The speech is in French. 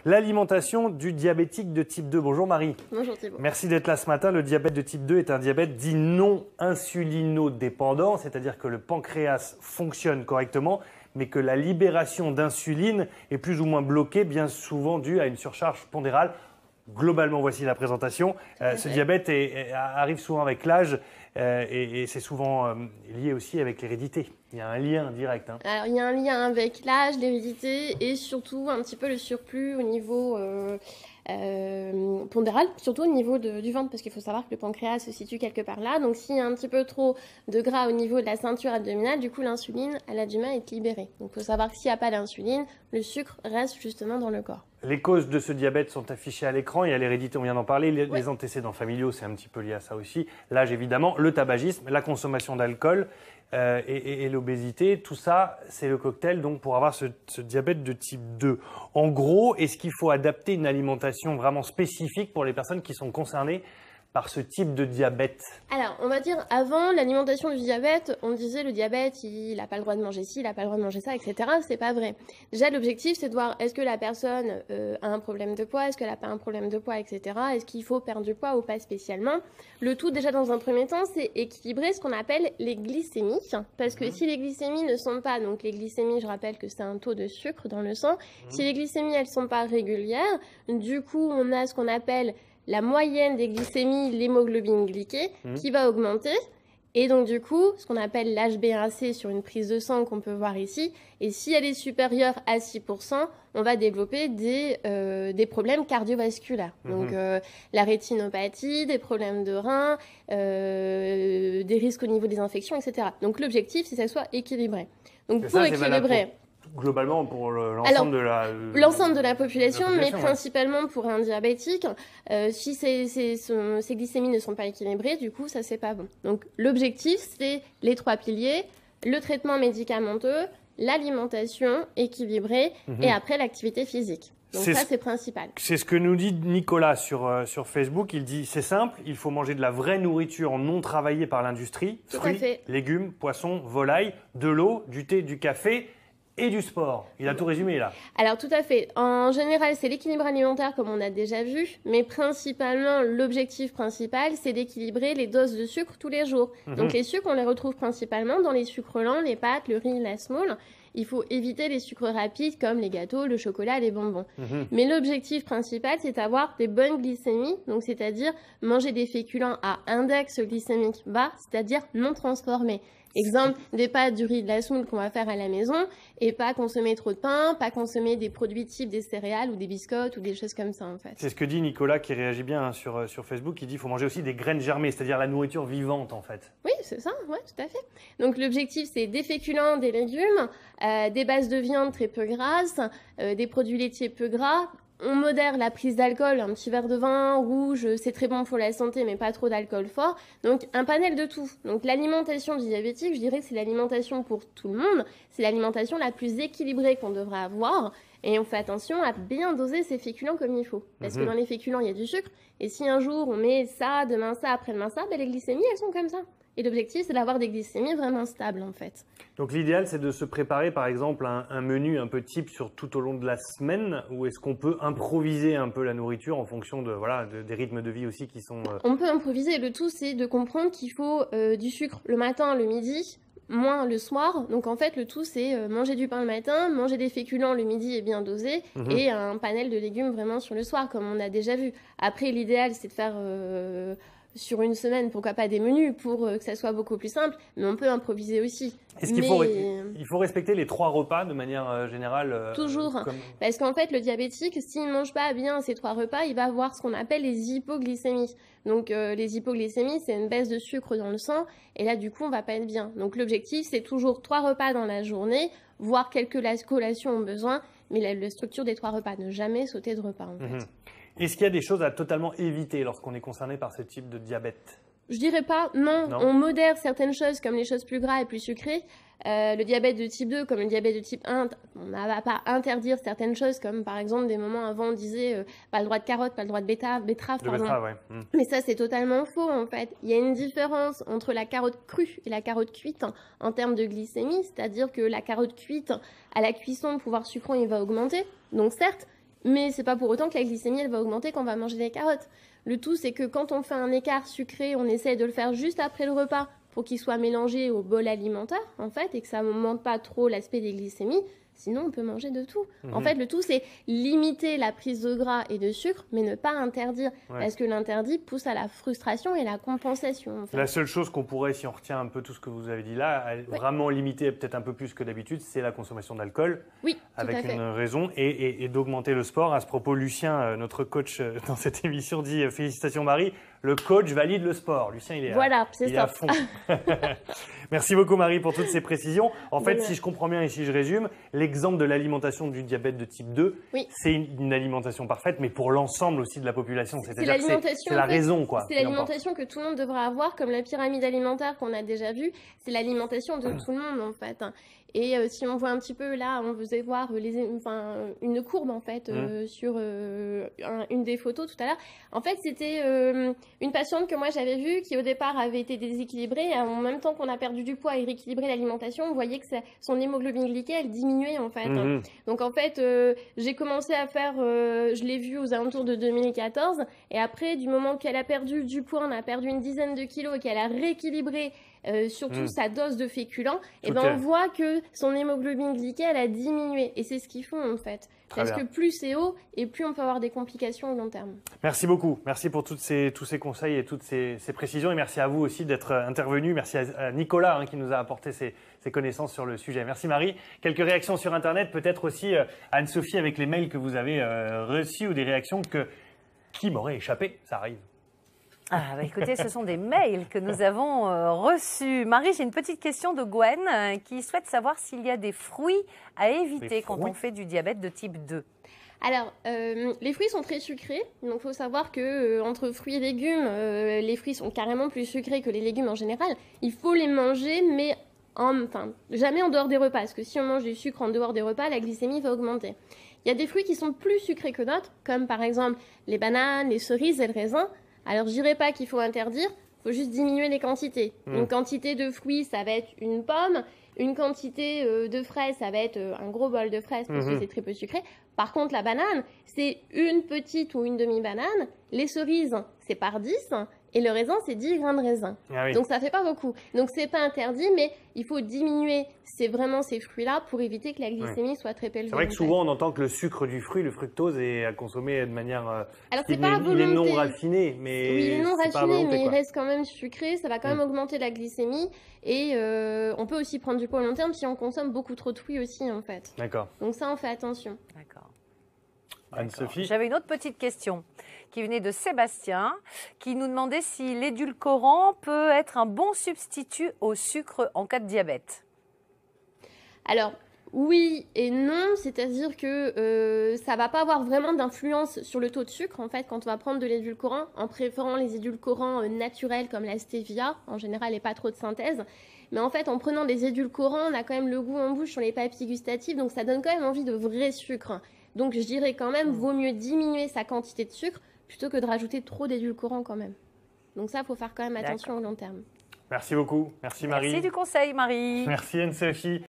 L'alimentation du diabétique de type 2. Bonjour Marie. Bonjour Thibaut. Merci d'être là ce matin. Le diabète de type 2 est un diabète dit non insulinodépendant, c'est-à-dire que le pancréas fonctionne correctement, mais que la libération d'insuline est plus ou moins bloquée, bien souvent due à une surcharge pondérale. Globalement, voici la présentation. Ce diabète arrive souvent avec l'âge et c'est souvent lié aussi avec l'hérédité. Il y a un lien direct. Alors, il y a un lien avec l'âge, l'hérédité et surtout un petit peu le surplus au niveau pondéral, surtout au niveau du ventre, parce qu'il faut savoir que le pancréas se situe quelque part là. Donc, s'il y a un petit peu trop de gras au niveau de la ceinture abdominale, du coup, l'insuline, elle a du mal à être libérée. Donc, il faut savoir que s'il n'y a pas d'insuline, le sucre reste justement dans le corps. Les causes de ce diabète sont affichées à l'écran. Il y a l'hérédité, on vient d'en parler. Les antécédents familiaux, c'est un petit peu lié à ça aussi. L'âge, évidemment, le tabagisme, la consommation d'alcool et l'obésité. Tout ça, c'est le cocktail donc, pour avoir ce diabète de type 2. En gros, est-ce qu'il faut adapter une alimentation vraiment spécifique pour les personnes qui sont concernées par ce type de diabète? Alors, on va dire, avant l'alimentation du diabète, on disait le diabète, il n'a pas le droit de manger ci, il n'a pas le droit de manger ça, etc. C'est pas vrai. Déjà, l'objectif, c'est de voir est-ce que la personne a un problème de poids, est-ce qu'elle n'a pas un problème de poids, etc. Est-ce qu'il faut perdre du poids ou pas spécialement. Le tout, déjà, dans un premier temps, c'est équilibrer ce qu'on appelle les glycémies. Parce que si les glycémies ne sont pas, donc les glycémies, je rappelle que c'est un taux de sucre dans le sang, si les glycémies, elles ne sont pas régulières, du coup, on a ce qu'on appelle la moyenne des glycémies, l'hémoglobine glyquée, qui va augmenter. Et donc, du coup, ce qu'on appelle l'HbA1c sur une prise de sang qu'on peut voir ici. Et si elle est supérieure à 6%, on va développer des problèmes cardiovasculaires. Donc, la rétinopathie, des problèmes de reins, des risques au niveau des infections, etc. Donc, l'objectif, c'est que ça soit équilibré. Donc, pour équilibrer... Globalement, pour l'ensemble de la population, mais principalement pour un diabétique, si ces glycémies ne sont pas équilibrées, du coup, ça, c'est pas bon. Donc, l'objectif, c'est les 3 piliers, le traitement médicamenteux, l'alimentation équilibrée et après, l'activité physique. Donc ça, c'est principal. C'est ce que nous dit Nicolas sur Facebook. Il dit, c'est simple, il faut manger de la vraie nourriture non travaillée par l'industrie. Fruits, légumes, poissons, volailles, de l'eau, du thé, du café et du sport. Il a tout résumé là. Alors tout à fait. En général, c'est l'équilibre alimentaire comme on a déjà vu, mais principalement, l'objectif principal, c'est d'équilibrer les doses de sucre tous les jours. Donc les sucres, on les retrouve principalement dans les sucres lents, les pâtes, le riz, la semoule. Il faut éviter les sucres rapides comme les gâteaux, le chocolat, les bonbons. Mais l'objectif principal, c'est d'avoir des bonnes glycémies, donc c'est-à-dire manger des féculents à index glycémique bas, c'est-à-dire non transformés. Exemple, des pâtes, du riz, de la semoule qu'on va faire à la maison et pas consommer trop de pain, pas consommer des produits type des céréales ou des biscottes ou des choses comme ça en fait. C'est ce que dit Nicolas qui réagit bien sur Facebook, il dit qu'il faut manger aussi des graines germées, c'est-à-dire la nourriture vivante en fait. Oui, c'est ça, ouais, tout à fait. Donc l'objectif c'est des féculents, des légumes, des bases de viande très peu grasses, des produits laitiers peu gras. On modère la prise d'alcool, un petit verre de vin rouge, c'est très bon pour la santé, mais pas trop d'alcool fort. Donc, un panel de tout. Donc, l'alimentation du diabétique, je dirais que c'est l'alimentation pour tout le monde. C'est l'alimentation la plus équilibrée qu'on devrait avoir. Et on fait attention à bien doser ses féculents comme il faut. Parce que dans les féculents, il y a du sucre. Et si un jour, on met ça, demain ça, après-demain ça, les glycémies, elles sont comme ça. Et l'objectif, c'est d'avoir des glycémies vraiment stables, en fait. Donc l'idéal, c'est de se préparer, par exemple, un menu un peu type sur tout au long de la semaine, ou est-ce qu'on peut improviser un peu la nourriture en fonction des rythmes de vie aussi qui sont... On peut improviser. Le tout, c'est de comprendre qu'il faut du sucre le matin, le midi, moins le soir. Donc en fait, le tout, c'est manger du pain le matin, manger des féculents le midi et bien dosé, et un panel de légumes vraiment sur le soir, comme on a déjà vu. Après, l'idéal, c'est de faire... sur une semaine, pourquoi pas des menus pour que ça soit beaucoup plus simple, mais on peut improviser aussi. Est-ce qu'il faut respecter les 3 repas de manière générale Toujours, parce qu'en fait, le diabétique, s'il ne mange pas bien ces 3 repas, il va avoir ce qu'on appelle les hypoglycémies. Donc, les hypoglycémies, c'est une baisse de sucre dans le sang, et là, du coup, on va pas être bien. Donc, l'objectif, c'est toujours 3 repas dans la journée, voire quelques collations au besoin, mais la structure des 3 repas, ne jamais sauter de repas, en fait. Est-ce qu'il y a des choses à totalement éviter lorsqu'on est concerné par ce type de diabète? Je dirais pas, non. On modère certaines choses comme les choses plus gras et plus sucrées. Le diabète de type 2 comme le diabète de type 1, on ne va pas interdire certaines choses comme par exemple des moments avant on disait pas le droit de carotte, pas le droit de betterave, pardon. Mais ça c'est totalement faux en fait. Il y a une différence entre la carotte crue et la carotte cuite en termes de glycémie, c'est-à-dire que la carotte cuite à la cuisson, le pouvoir sucrant il va augmenter. Donc certes, Mais c'est pas pour autant que la glycémie, elle va augmenter quand on va manger des carottes. Le tout, c'est que quand on fait un écart sucré, on essaie de le faire juste après le repas pour qu'il soit mélangé au bol alimentaire, en fait, et que ça ne monte pas trop l'aspect des glycémies. Sinon, on peut manger de tout. En fait, le tout, c'est limiter la prise de gras et de sucre, mais ne pas interdire. Parce que l'interdit pousse à la frustration et la compensation. En fait. La seule chose qu'on pourrait, si on retient un peu tout ce que vous avez dit là, vraiment limiter peut-être un peu plus que d'habitude, c'est la consommation d'alcool. Oui, avec une raison, et d'augmenter le sport. À ce propos, Lucien, notre coach dans cette émission, dit « Félicitations Marie, le coach valide le sport ». Lucien, il est, il est à fond. Merci beaucoup Marie pour toutes ces précisions. En fait, si je comprends bien et si je résume, l'exemple de l'alimentation du diabète de type 2, c'est une alimentation parfaite, mais pour l'ensemble aussi de la population. C'est-à-dire que c'est la raison, quoi. C'est l'alimentation que tout le monde devrait avoir, comme la pyramide alimentaire qu'on a déjà vue. C'est l'alimentation de tout le monde, en fait. Et si on voit un petit peu là, on faisait voir une courbe en fait sur une des photos tout à l'heure. En fait, c'était une patiente que moi j'avais vue qui au départ avait été déséquilibrée. En même temps qu'on a perdu du poids et rééquilibré l'alimentation, on voyait que son hémoglobine glyquée elle diminuait en fait. Donc en fait, j'ai commencé à faire, je l'ai vue aux alentours de 2014. Et après, du moment qu'elle a perdu du poids, on a perdu une dizaine de kilos et qu'elle a rééquilibré surtout sa dose de féculents, et ben on voit que son hémoglobine glyquée elle a diminué et c'est ce qu'ils font en fait. Parce que plus c'est haut et plus on peut avoir des complications au long terme. Merci beaucoup, merci pour tous ces conseils et toutes ces précisions et merci à vous aussi d'être intervenu. Merci à Nicolas qui nous a apporté ses connaissances sur le sujet. Merci Marie. Quelques réactions sur internet, peut-être aussi Anne-Sophie avec les mails que vous avez reçus ou des réactions qui m'auraient échappé, ça arrive. Ah, bah écoutez, ce sont des mails que nous avons reçus. Marie, j'ai une petite question de Gwen qui souhaite savoir s'il y a des fruits à éviter quand on fait du diabète de type 2. Alors, les fruits sont très sucrés, donc il faut savoir que entre fruits et légumes, les fruits sont carrément plus sucrés que les légumes en général. Il faut les manger, mais jamais en dehors des repas, parce que si on mange du sucre en dehors des repas, la glycémie va augmenter. Il y a des fruits qui sont plus sucrés que d'autres, comme par exemple les bananes, les cerises et le raisin. Alors, je dirais pas qu'il faut interdire, il faut juste diminuer les quantités. Une quantité de fruits, ça va être une pomme. Une quantité de fraises, ça va être un gros bol de fraises parce que c'est très peu sucré. Par contre, la banane, c'est une petite ou une demi-banane. Les cerises, c'est par 10. Et le raisin, c'est 10 grains de raisin. Donc, ça fait pas beaucoup. Donc, c'est pas interdit, mais il faut diminuer vraiment ces fruits-là pour éviter que la glycémie soit très élevée. C'est vrai que souvent, on entend que le sucre du fruit, le fructose, est à consommer de manière... Alors, c'est pas à volonté. Il est non raffiné, mais oui, il est non raffiné, mais il reste quand même sucré. Ça va quand même augmenter la glycémie. Et on peut aussi prendre du poids au long terme si on consomme beaucoup trop de fruits aussi, en fait. D'accord. Donc ça, on fait attention. D'accord. Anne-Sophie. J'avais une autre petite question qui venait de Sébastien, qui nous demandait si l'édulcorant peut être un bon substitut au sucre en cas de diabète. Alors, oui et non, c'est-à-dire que ça va pas avoir vraiment d'influence sur le taux de sucre, en fait, quand on va prendre de l'édulcorant, en préférant les édulcorants naturels comme la stevia, en général, et pas trop de synthèse. Mais en fait, en prenant des édulcorants, on a quand même le goût en bouche sur les papilles gustatives, donc ça donne quand même envie de vrai sucre. Donc, je dirais quand même, vaut mieux diminuer sa quantité de sucre plutôt que de rajouter trop d'édulcorants quand même. Donc ça, il faut faire quand même attention au long terme. Merci beaucoup. Merci Marie. Merci du conseil, Marie. Merci Anne-Sophie.